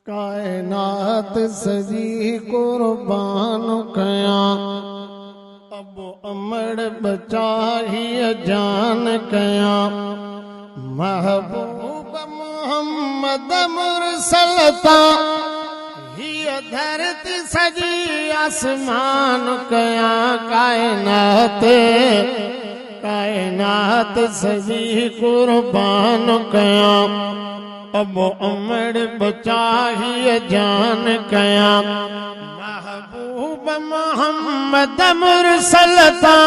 कायनात सजी कुर्बान कया अब अमड़ बचाही जान कया महबूब मोहम्मद मुरसलता ही धरती सजी आसमान कया कायनात सजी कुर्बान कया अब अमड़ बचाही जान कया महबूब मोहम्मद मुरसलता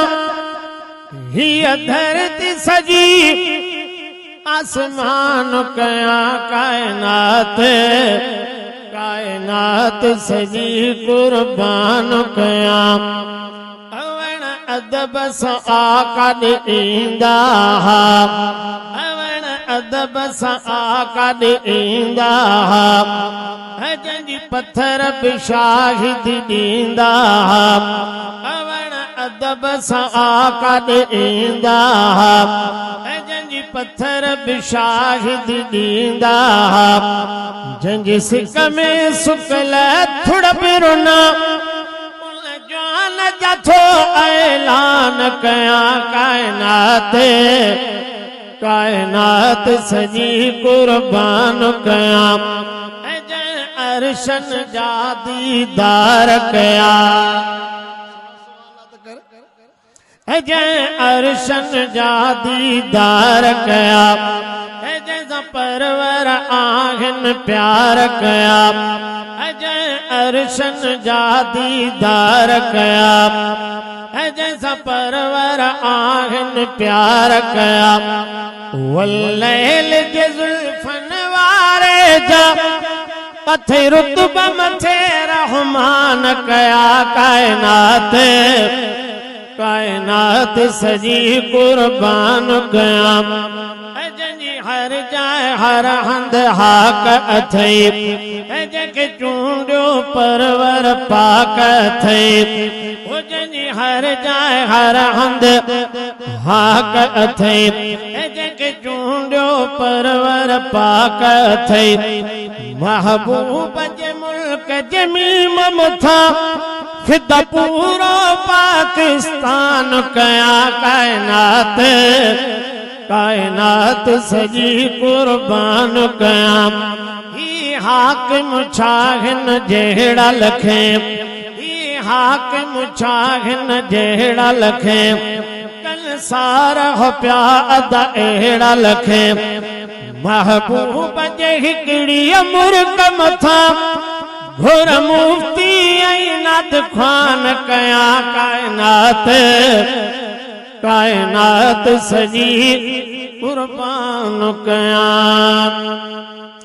ही धरती सजी आसमान कया कायनात सजी कुर्बान कया अवण अदब सा आका ॾींदा अवण अदब सा आका ॾींदा जंहिंजी पत्थर बि शाहिदी ॾींदा अवण अदब सा आका ॾींदा जंहिंजी पत्थर बि शाहिदी ॾींदा जंहिंजी सिक में सुकल थुड़ पिरुना जथो ऐलान कया कायनात सजी कुर्बान कया जय अरशन जा दीदार कया जय अरशन जा दीदार कया जैसा परवर आहिन प्यार कया जय अरशन जा दीदार कया जैसा परवर आहिन प्यार कया वल्लैल जे जुल्फन वारे जा कथे रुतबा मथे रहमान कया कायनात सजी कुर्बान कया जंहिंजी हर जाए हर हंद हाक अथई जंहिंखे चूंडियो परवर पाक अथई जंहिंजी हर जाए हर हंद हाक अथई जंहिंखे चूंडियो परवर पाक अथई महबूब जे मुल्क जे मीम मथा फिदा पूरो पाकिस्तान कया कायनात सजी कुर्बान कया ही हाकिम छाहिन जहिड़ा लखे ही हाकिम छाहिन जहिड़ा लखे कल सारा हो प्या अदा अहिड़ा लखे महबूब जे हिकड़ी मुर्क मथा घुर मुफ्ती नाद ख़ान कया कायनात सजी कुर्बान कया।